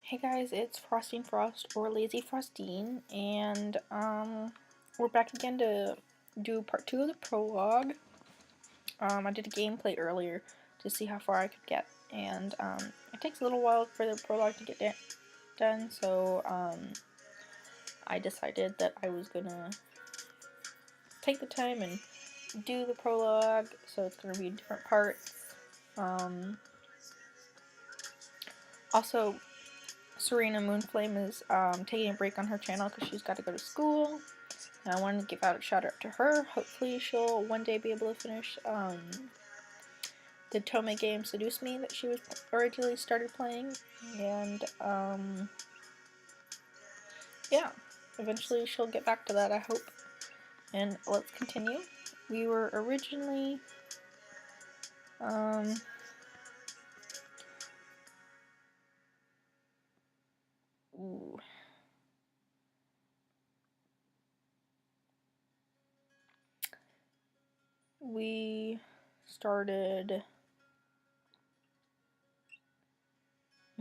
Hey guys, it's Frosting Frost or Lazy Frostine, and we're back again to do part 2 of the prologue. I did a gameplay earlier to see how far I could get, and it takes a little while for the prologue to get done, so I decided that I was gonna take the time and do the prologue, so it's gonna be different parts. Also, Serena Moonflame is taking a break on her channel because she's got to go to school. And I wanted to give out a shout out to her. Hopefully she'll one day be able to finish the Tome game Seduce Me that she was originally started playing. And yeah, eventually she'll get back to that, I hope. And let's continue. We were originally ooh. We started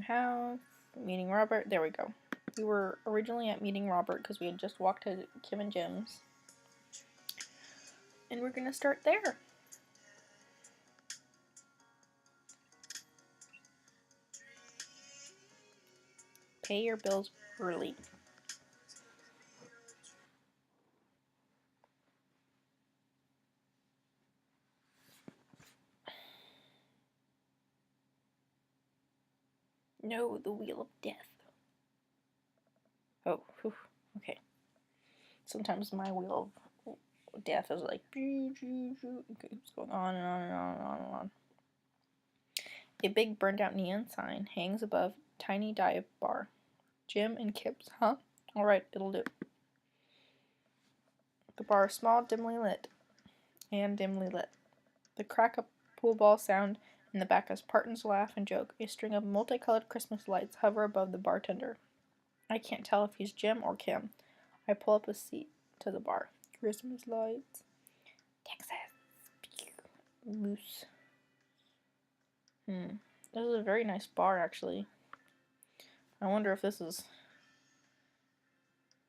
house, meeting Robert. There we go. We were originally at meeting Robert because we had just walked to Kim and Jim's. And we're gonna start there. Pay your bills early. No, the wheel of death. Oh, whew, okay. Sometimes my wheel of death is like, it keeps going on and on and on and on and on. A big burned out neon sign hangs above tiny dive bar. Jim and Kip's, huh? Alright, it'll do. The bar is small, dimly lit. The crack of pool ball sound in the back as partners laugh and joke. A string of multicolored Christmas lights hover above the bartender. I can't tell if he's Jim or Kim. I pull up a seat to the bar. Christmas lights. Texas. Moose. This is a very nice bar, actually. I wonder if this is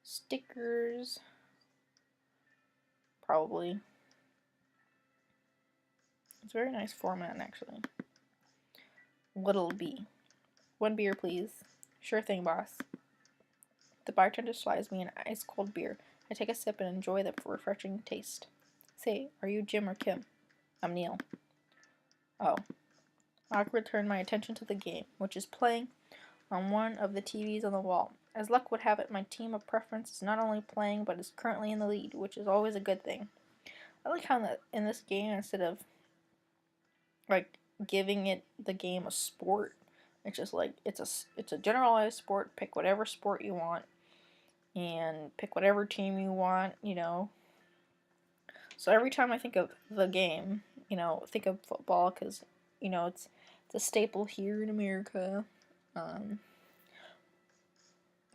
stickers. Probably. It's a very nice format, actually. Little B. 1 beer, please. Sure thing, boss. The bartender slides me an ice-cold beer. I take a sip and enjoy the refreshing taste. Say, are you Jim or Kim? I'm Neil. Oh. I return my attention to the game, which is playing on one of the TVs on the wall. As luck would have it, my team of preference is not only playing, but is currently in the lead, which is always a good thing. I like how in this game, instead of like giving it the game a sport, it's just like it's a generalized sport. Pick whatever sport you want and pick whatever team you want, you know. So every time I think of the game, you know, think of football because, you know, it's a staple here in America.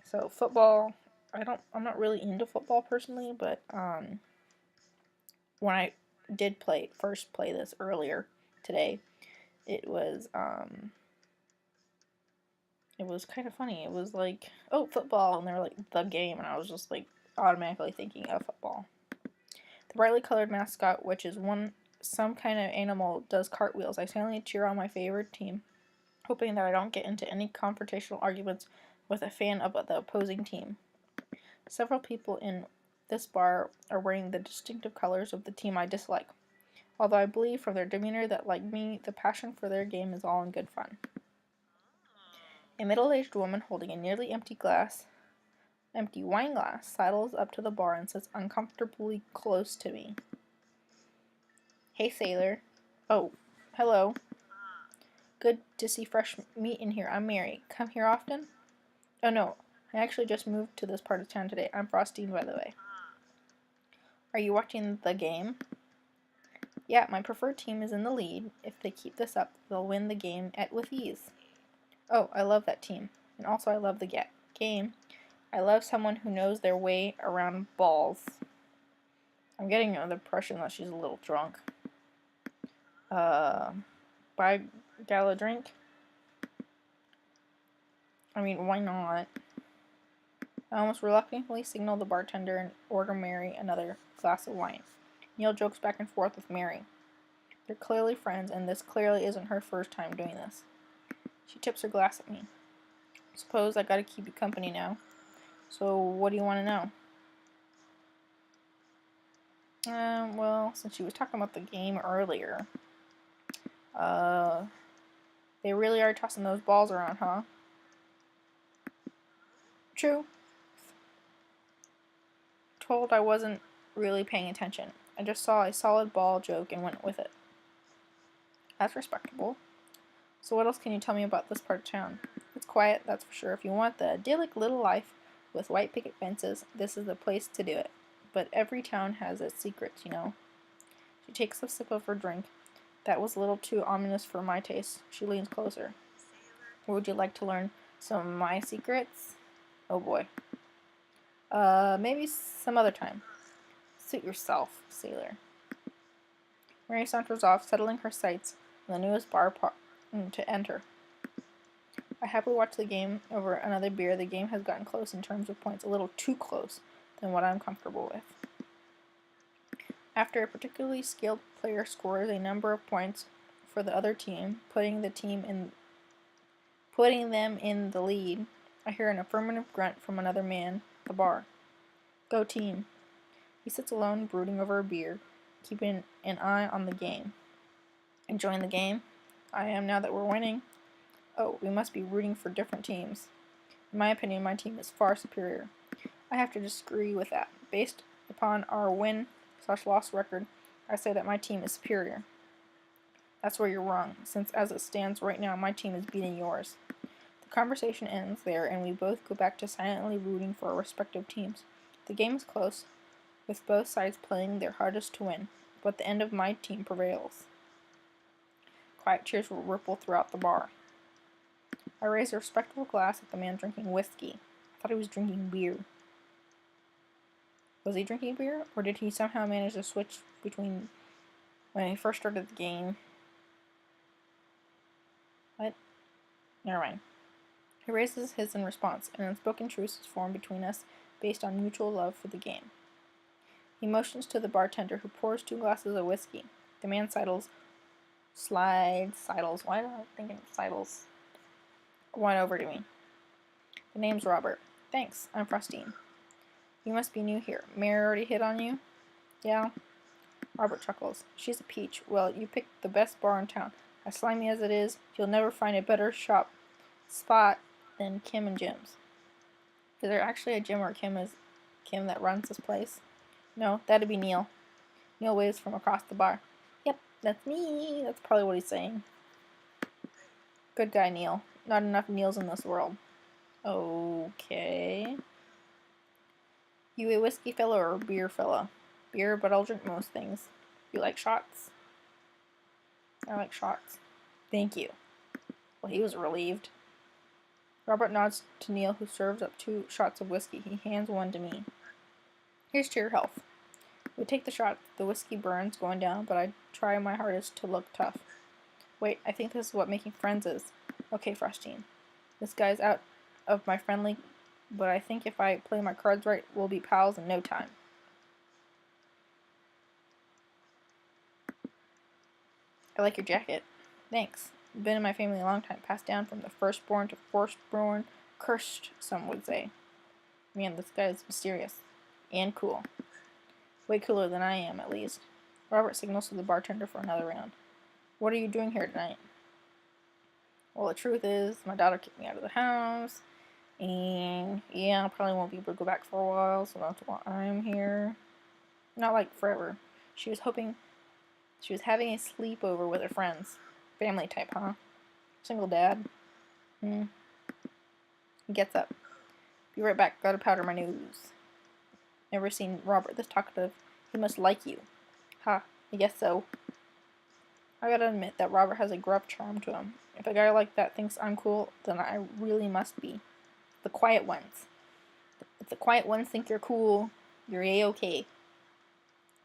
So football, I'm not really into football personally, but when I did first play this earlier today, it was kind of funny. It was like, oh, football, and they were like, the game, and I was just like automatically thinking of football. The brightly colored mascot, which is some kind of animal, does cartwheels. I silently cheer on my favorite team, hoping that I don't get into any confrontational arguments with a fan of the opposing team. Several people in this bar are wearing the distinctive colors of the team I dislike, although I believe from their demeanor that, like me, the passion for their game is all in good fun. A middle-aged woman holding a nearly empty wine glass sidles up to the bar and sits uncomfortably close to me. Hey, sailor. Oh, hello. Good to see fresh meat in here. I'm Mary. Come here often? Oh, no. I actually just moved to this part of town today. I'm Frostine, by the way. Are you watching the game? Yeah, my preferred team is in the lead. If they keep this up, they'll win the game with ease. Oh, I love that team. And also I love the game. I love someone who knows their way around balls. I'm getting the impression that she's a little drunk. Buy gal a drink? I mean, why not? I almost reluctantly signal the bartender and order Mary another glass of wine. Neil jokes back and forth with Mary. They're clearly friends, and this clearly isn't her first time doing this. She tips her glass at me. Suppose I gotta keep you company now. So, what do you want to know? Well, since she was talking about the game earlier, they really are tossing those balls around, huh? True. Told I wasn't really paying attention. I just saw a solid ball joke and went with it. That's respectable. So what else can you tell me about this part of town? It's quiet, that's for sure. If you want the idyllic little life with white picket fences, this is the place to do it. But every town has its secrets, you know. She takes a sip of her drink. That was a little too ominous for my taste. She leans closer. Would you like to learn some of my secrets? Oh boy. Maybe some other time. Suit yourself, sailor. Mary saunters off, settling her sights on the newest bar to enter. I happily watch the game over another beer. The game has gotten close in terms of points, a little too close than what I'm comfortable with. After a particularly skilled player scores a number of points for the other team, putting them in the lead, I hear an affirmative grunt from another man at the bar. Go team. He sits alone, brooding over a beer, keeping an eye on the game. Enjoying the game? I am, now that we're winning. Oh, we must be rooting for different teams. In my opinion, my team is far superior. I have to disagree with that. Based upon our win/loss record, I say that my team is superior. That's where you're wrong, since as it stands right now, my team is beating yours. The conversation ends there, and we both go back to silently rooting for our respective teams. The game is close, with both sides playing their hardest to win, but the end of my team prevails. Quiet cheers will ripple throughout the bar. I raise a respectable glass at the man drinking whiskey. I thought he was drinking beer. Was he drinking beer, or did he somehow manage to switch between when he first started the game? What? Never mind. He raises his in response. An unspoken truce is formed between us based on mutual love for the game. He motions to the bartender, who pours 2 glasses of whiskey. The man sidles, why do I think it's sidles? One over to me. The name's Robert. Thanks, I'm Frostine. You must be new here. Mary already hit on you? Yeah. Robert chuckles. She's a peach. Well, you picked the best bar in town. As slimy as it is, you'll never find a better spot than Kim and Jim's. Is there actually a Jim or Kim that runs this place? No, that'd be Neil. Neil waves from across the bar. Yep, that's me. That's probably what he's saying. Good guy, Neil. Not enough Neils in this world. Okay. You a whiskey fella or a beer fella? Beer, but I'll drink most things. You like shots? I like shots. Thank you. Well, he was relieved. Robert nods to Neil, who serves up 2 shots of whiskey. He hands one to me. Here's to your health. We take the shot. The whiskey burns going down, but I try my hardest to look tough. Wait, I think this is what making friends is. Okay, Frostine. This guy's out of my friendly, but I think if I play my cards right, we'll be pals in no time. I like your jacket. Thanks. Been in my family a long time, passed down from the firstborn to firstborn, cursed, some would say. Man, this guy is mysterious. And cool. Way cooler than I am, at least. Robert signals to the bartender for another round. What are you doing here tonight? Well, the truth is, my daughter kicked me out of the house, and yeah, I probably won't be able to go back for a while, so that's why I'm here. Not like forever. She was having a sleepover with her friends. Family type, huh? Single dad. He gets up. Be right back, gotta powder my nose. Never seen Robert this talkative. He must like you. Ha, I guess so. I gotta admit that Robert has a gruff charm to him. If a guy like that thinks I'm cool, then I really must be. The quiet ones. If the quiet ones think you're cool, you're A-okay.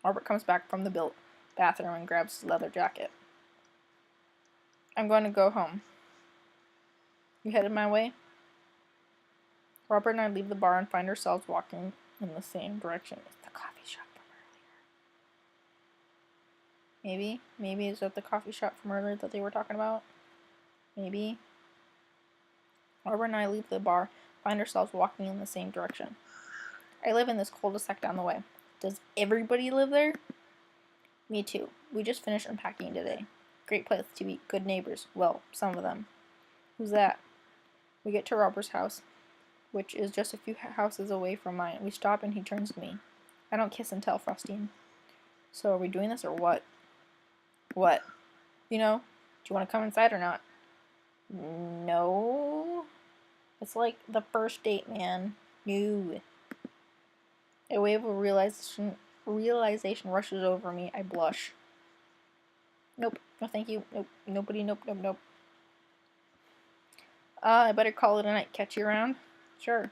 Robert comes back from the bathroom and grabs his leather jacket. I'm going to go home. You headed my way? Robert and I leave the bar and find ourselves walking in the same direction. It's the coffee shop from earlier. Maybe is that the coffee shop from earlier that they were talking about? Maybe. Robert and I leave the bar, find ourselves walking in the same direction. I live in this cul-de-sac down the way. Does everybody live there? Me too. We just finished unpacking today. Great place to be good neighbors. Well, some of them. Who's that? We get to Robert's house, which is just a few houses away from mine. We stop and he turns to me. I don't kiss and tell, Frostine. So are we doing this or what? What? You know, do you want to come inside or not? No. It's like the first date, man. No. A wave of realization rushes over me. I blush. Nope. No thank you. Nope. Nobody. Nope. Nope. Nope. I better call it a night. Catch you around? Sure.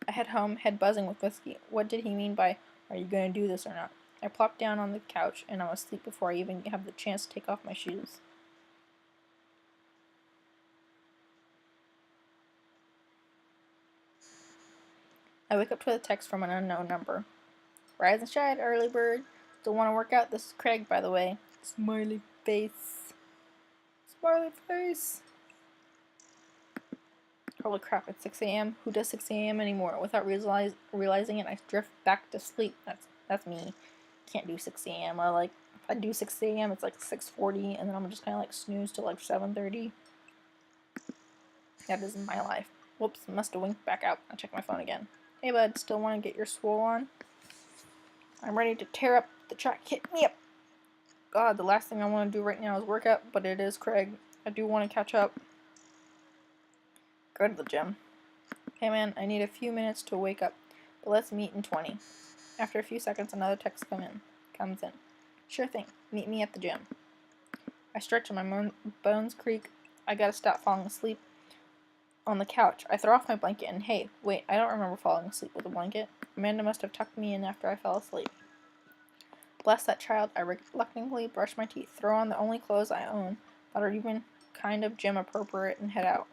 I head home, head buzzing with whiskey. What did he mean by, are you going to do this or not? I plopped down on the couch, and I'm asleep before I even have the chance to take off my shoes. I wake up to a text from an unknown number. Rise and shine, early bird. Still want to work out? This is Craig, by the way. Smiley face. Smiley face. Holy crap, it's 6 a.m. Who does 6 a.m. anymore? Without realizing it, I drift back to sleep. That's me. Can't do 6 a.m. If I do 6 a.m., it's like 6:40, and then I'm just kind of like snooze till like 7:30. That is my life. Whoops, must have winked back out. I check my phone again. Hey bud, still want to get your swole on? I'm ready to tear up the track. Hit me up. God, the last thing I want to do right now is work out, but it is Craig. I do want to catch up. Go to the gym. Hey man, I need a few minutes to wake up, but let's meet in 20. After a few seconds, another text comes in. Sure thing. Meet me at the gym. I stretch and my bones creak. I gotta stop falling asleep on the couch. I throw off my blanket and hey, wait, I don't remember falling asleep with a blanket. Amanda must have tucked me in after I fell asleep. Bless that child. I reluctantly brush my teeth, throw on the only clothes I own that are even kind of gym appropriate, and head out.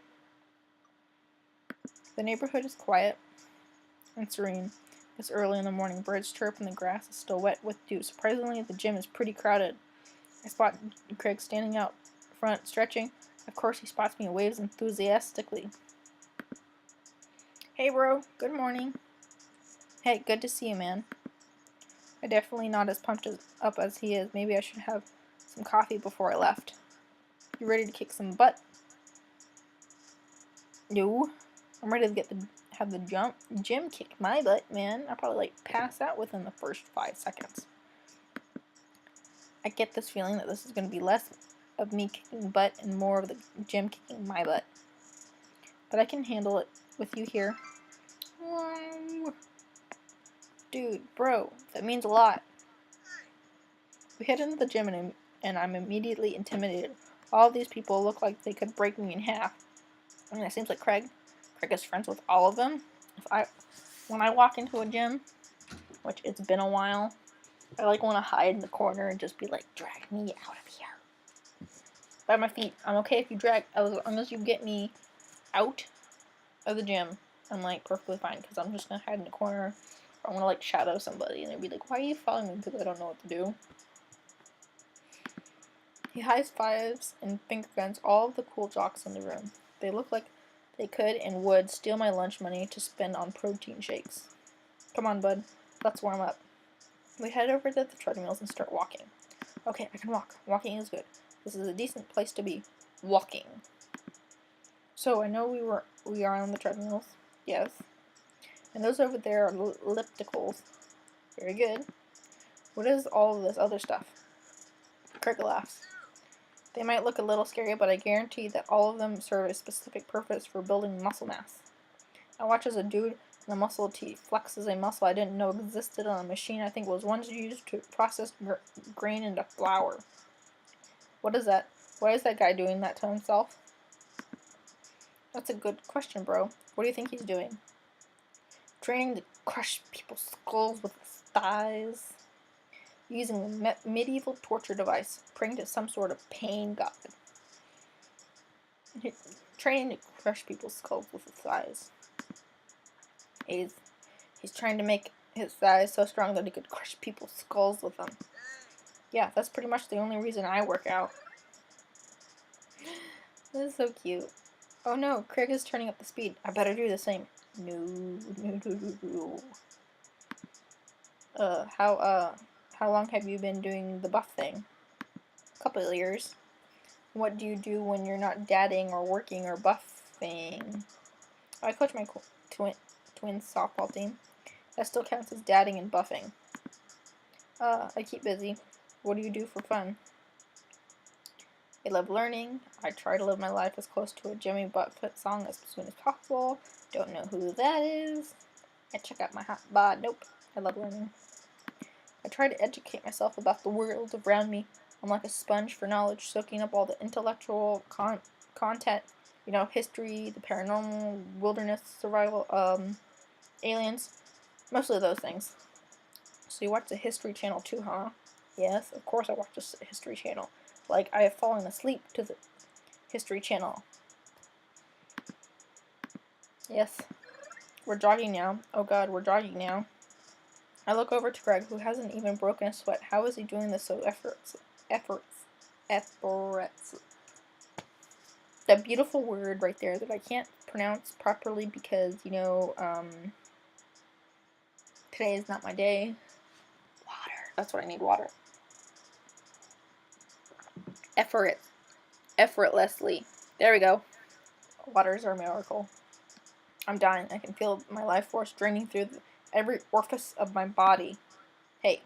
The neighborhood is quiet and serene. It's early in the morning. Birds chirp and the grass is still wet with dew. Surprisingly, the gym is pretty crowded. I spot Craig standing out front, stretching. Of course, he spots me and waves enthusiastically. Hey, bro. Good morning. Hey, good to see you, man. I'm definitely not as pumped up as he is. Maybe I should have some coffee before I left. You ready to kick some butt? No. I'm ready to have the gym kick my butt, man. I'll probably pass out within the first 5 seconds. I get this feeling that this is going to be less of me kicking butt and more of the gym kicking my butt. But I can handle it with you here. Whoa. Dude, bro, that means a lot. We head into the gym and I'm immediately intimidated. All of these people look like they could break me in half. I mean, it seems like Craig is friends with all of them. When I walk into a gym, which it's been a while, I want to hide in the corner and just be like, drag me out of here. By my feet. I'm okay if you drag, as long as you get me out of the gym. I'm perfectly fine, because I'm just going to hide in the corner. Or I'm going to shadow somebody and they'll be like, why are you following me? Because I don't know what to do. He high fives and finger guns all of the cool jocks in the room. They look like they could and would steal my lunch money to spend on protein shakes. Come on, bud. Let's warm up. We head over to the treadmills and start walking. Okay, I can walk. Walking is good. This is a decent place to be. Walking. So, I know we are on the treadmills. Yes. And those over there are ellipticals. Very good. What is all of this other stuff? Craig laughs. They might look a little scary, but I guarantee that all of them serve a specific purpose for building muscle mass. I watch as a dude in a muscle tee flexes a muscle I didn't know existed on a machine I think was once used to process grain into flour. What is that? Why is that guy doing that to himself? That's a good question, bro. What do you think he's doing? Training to crush people's skulls with his thighs. Using a medieval torture device, praying to some sort of pain god. Training to crush people's skulls with his thighs. He's trying to make his thighs so strong that he could crush people's skulls with them. Yeah, that's pretty much the only reason I work out. This is so cute. Oh no, Craig is turning up the speed. I better do the same. No. How long have you been doing the buff thing? A couple of years. What do you do when you're not dadding or working or buffing? I coach my twins softball team. That still counts as dadding and buffing. I keep busy. What do you do for fun? I love learning. I try to live my life as close to a Jimmy Buttfoot song as soon as possible. Don't know who that is. I check out my hot bod. Nope. I love learning. I try to educate myself about the world around me. I'm like a sponge for knowledge, soaking up all the intellectual content. You know, history, the paranormal, wilderness, survival, aliens. Mostly those things. So you watch the History Channel too, huh? Yes, of course I watch the History Channel. Like, I have fallen asleep to the History Channel. Yes. We're jogging now. Oh god, we're jogging now. I look over to Greg, who hasn't even broken a sweat. How is he doing this so effortlessly? That beautiful word right there that I can't pronounce properly because, you know, today is not my day. Water. That's what I need, water. Effortlessly. There we go. Waters are a miracle. I'm dying. I can feel my life force draining through every orifice of my body. Hey,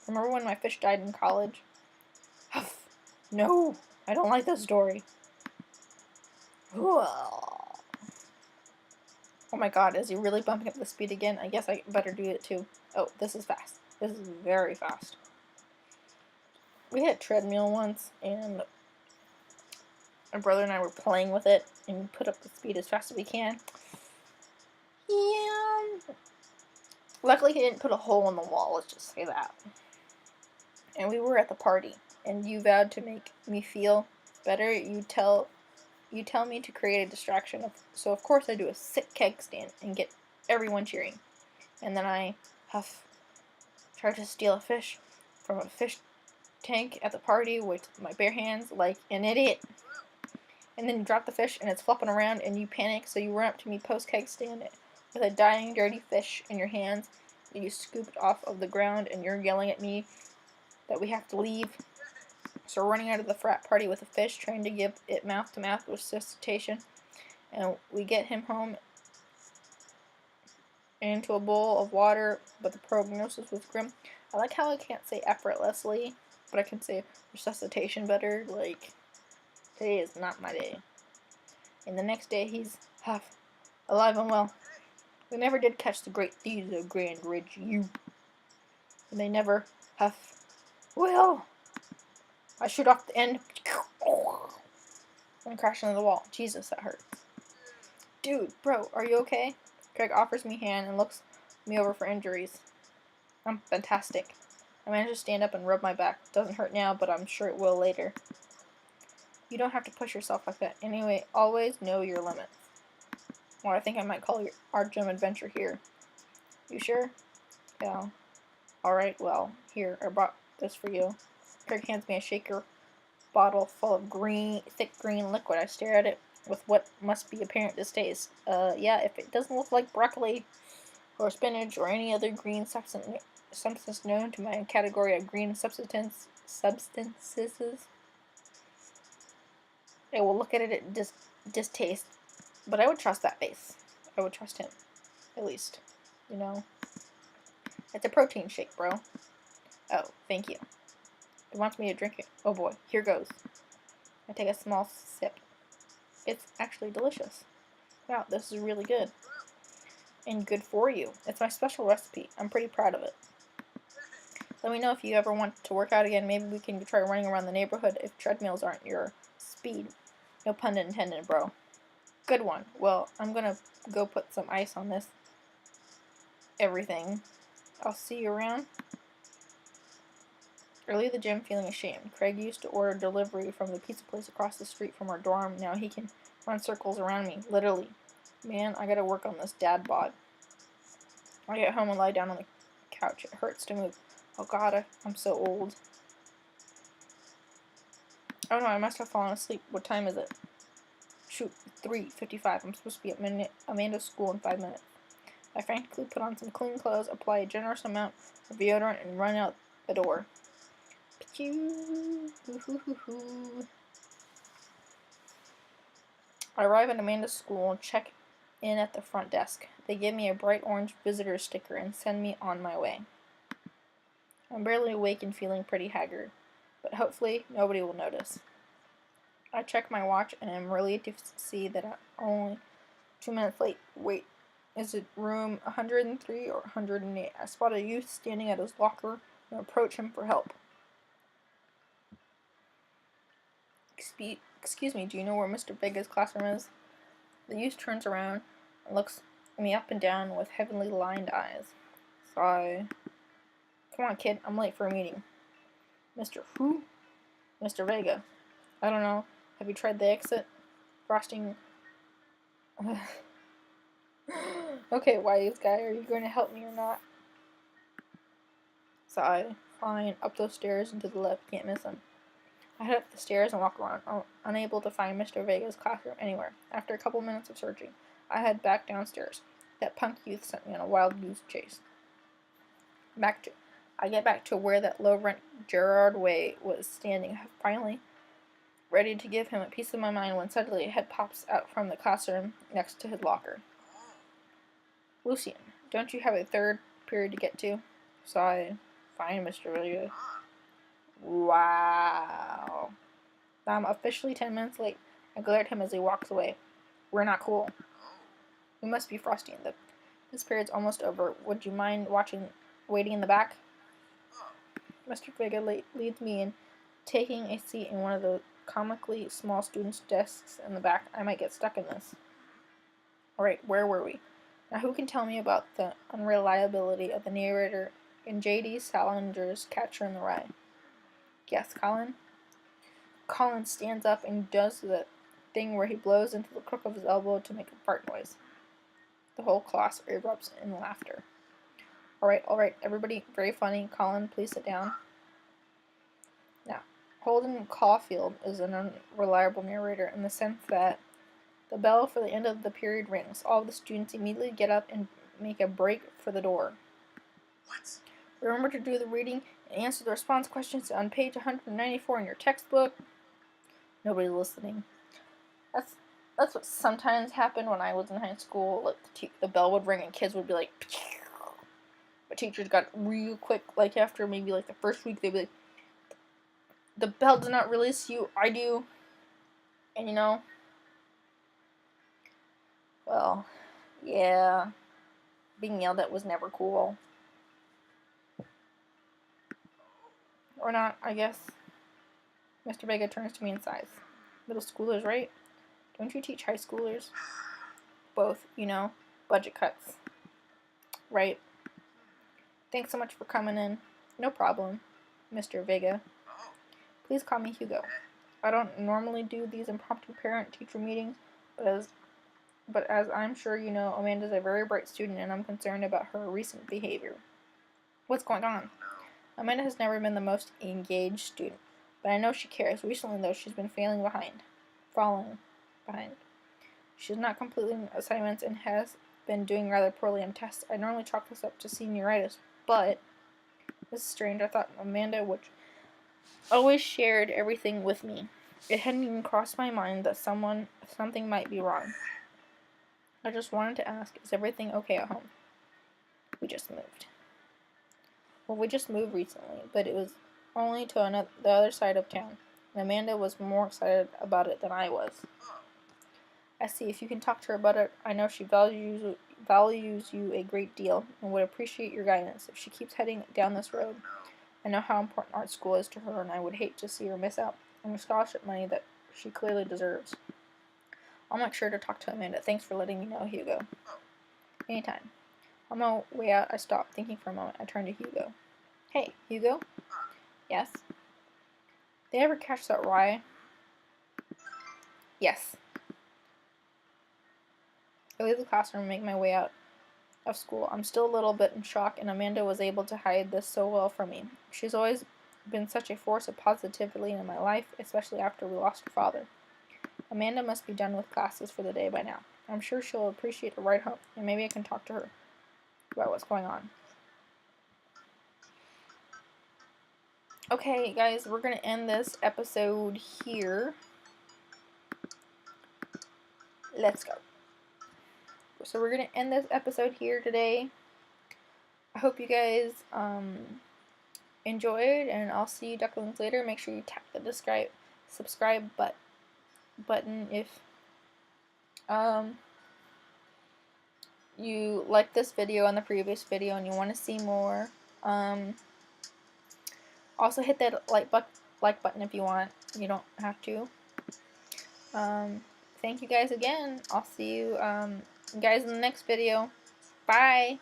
remember when my fish died in college? No, I don't like this story. Oh my god, is he really bumping up the speed again? I guess I better do it too. Oh, this is fast. This is very fast. We had a treadmill once, and my brother and I were playing with it, and we put up the speed as fast as we can. Yeah. Luckily, he didn't put a hole in the wall, let's just say that. And we were at the party, and you vowed to make me feel better. You tell me to create a distraction, so of course I do a sick keg stand and get everyone cheering. And then I try to steal a fish from a fish tank at the party with my bare hands like an idiot. And then you drop the fish and it's flopping around and you panic, so you run up to me post keg stand with a dying dirty fish in your hands that you scooped off of the ground, and you're yelling at me that we have to leave. So we're running out of the frat party with a fish, trying to give it mouth-to-mouth resuscitation. And we get him home into a bowl of water, but the prognosis was grim. I like how I can't say effortlessly, but I can say resuscitation better. Like, today is not my day. And the next day he's alive and well. We never did catch the great thieves of Grand Ridge U. And they never will. I shoot off the end and crash into the wall. Jesus, that hurt. Dude, bro, are you okay? Craig offers me a hand and looks me over for injuries. I'm fantastic. I manage to stand up and rub my back. Doesn't hurt now, but I'm sure it will later. You don't have to push yourself like that. Anyway, always know your limits. Well, I think I might call our gym adventure here. You sure? Yeah. Alright, well, here, I brought this for you. Craig hands me a shaker bottle full of thick green liquid. I stare at it with what must be apparent distaste. Yeah, if it doesn't look like broccoli or spinach or any other green substance known to my category of green substances, I will look at it at distaste. But I would trust that face. I would trust him, at least. You know? It's a protein shake, bro. Oh, thank you. He wants me to drink it. Oh boy, here goes. I take a small sip. It's actually delicious. Wow, this is really good. And good for you. It's my special recipe. I'm pretty proud of it. Let me know if you ever want to work out again. Maybe we can try running around the neighborhood if treadmills aren't your speed. No pun intended, bro. Good one. Well, I'm gonna go put some ice on this everything. I'll see you around. Early at the gym, feeling ashamed. Craig used to order delivery from the pizza place across the street from our dorm. Now he can run circles around me, literally. Man, I gotta work on this dad bod. I get home and lie down on the couch. It hurts to move. Oh god, I'm so old. Oh no, I must have fallen asleep. What time is it? Shoot, 3:55. I'm supposed to be at Amanda's school in 5 minutes. I frantically put on some clean clothes, apply a generous amount of deodorant, and run out the door. I arrive at Amanda's school and check in at the front desk. They give me a bright orange visitor sticker and send me on my way. I'm barely awake and feeling pretty haggard, but hopefully nobody will notice. I check my watch and am relieved to see that I'm only 2 minutes late. Wait, is it room 103 or 108? I spot a youth standing at his locker and approach him for help. Excuse me, do you know where Mr. Vega's classroom is? The youth turns around and looks me up and down with heavily lined eyes. Sigh. Come on, kid, I'm late for a meeting. Mr. Who? Mr. Vega. I don't know. Have you tried the exit? Frosting. Okay, wise guy, are you going to help me or not? Sigh. Fine. Up those stairs and to the left. Can't miss him. I head up the stairs and walk around, unable to find Mr. Vega's classroom anywhere. After a couple minutes of searching, I head back downstairs. That punk youth sent me on a wild goose chase. I get back to where that low-rent Gerard Way was standing, finally ready to give him a piece of my mind when suddenly a head pops out from the classroom next to his locker. Lucien, don't you have a third period to get to? Sigh. Fine, Mr. Vega. Wow. I'm officially 10 minutes late. I glare at him as he walks away. We're not cool. We must be Frosty in this period's almost over. Would you mind waiting in the back? Mr. Vega leads me in, taking a seat in one of the comically small students' desks in the back. I might get stuck in this. Alright, where were we? Now who can tell me about the unreliability of the narrator in J.D. Salinger's Catcher in the Rye? Yes, Colin? Colin stands up and does the thing where he blows into the crook of his elbow to make a fart noise. The whole class erupts in laughter. Alright, everybody, very funny. Colin, please sit down. Now, Holden Caulfield is an unreliable narrator in the sense that the bell for the end of the period rings. All of the students immediately get up and make a break for the door. What? Remember to do the reading and answer the response questions on page 194 in your textbook. Nobody's listening. That's what sometimes happened when I was in high school. Like the bell would ring and kids would be like, but teachers got real quick. Like after maybe like the first week, they'd be like, the bell did not release you. I do. And you know, well, yeah, being yelled at was never cool. Or not, I guess. Mr. Vega turns to me and sighs. Middle schoolers, right? Don't you teach high schoolers? Both, you know, budget cuts. Right. Thanks so much for coming in. No problem, Mr. Vega. Please call me Hugo. I don't normally do these impromptu parent-teacher meetings, but as I'm sure you know, Amanda's a very bright student and I'm concerned about her recent behavior. What's going on? Amanda has never been the most engaged student, but I know she cares. Recently, though, she's been falling behind. She's not completing assignments and has been doing rather poorly on tests. I normally chalk this up to senioritis, but this is strange. I thought Amanda would always shared everything with me. It hadn't even crossed my mind that something might be wrong. I just wanted to ask, is everything okay at home? We just moved. Well, we just moved recently, but it was only to the other side of town, and Amanda was more excited about it than I was. I see. If you can talk to her about it, I know she values you a great deal and would appreciate your guidance. If she keeps heading down this road, I know how important art school is to her, and I would hate to see her miss out on the scholarship money that she clearly deserves. I'll make sure to talk to Amanda. Thanks for letting me know, Hugo. Anytime. On my way out, I stopped, thinking for a moment. I turned to Hugo. Hey, Hugo? Yes? Did I ever catch that rye? Yes. I leave the classroom and make my way out of school. I'm still a little bit in shock, and Amanda was able to hide this so well from me. She's always been such a force of positivity in my life, especially after we lost her father. Amanda must be done with classes for the day by now. I'm sure she'll appreciate a ride home, and maybe I can talk to her about what's going on. Okay, guys, we're going to end this episode here. Let's go. So we're going to end this episode here today. I hope you guys enjoyed, and I'll see you ducklings later. Make sure you tap the subscribe button if you like this video and the previous video and you want to see more. Also hit that like button if you want. You don't have to. Thank you guys again. I'll see you guys in the next video. Bye!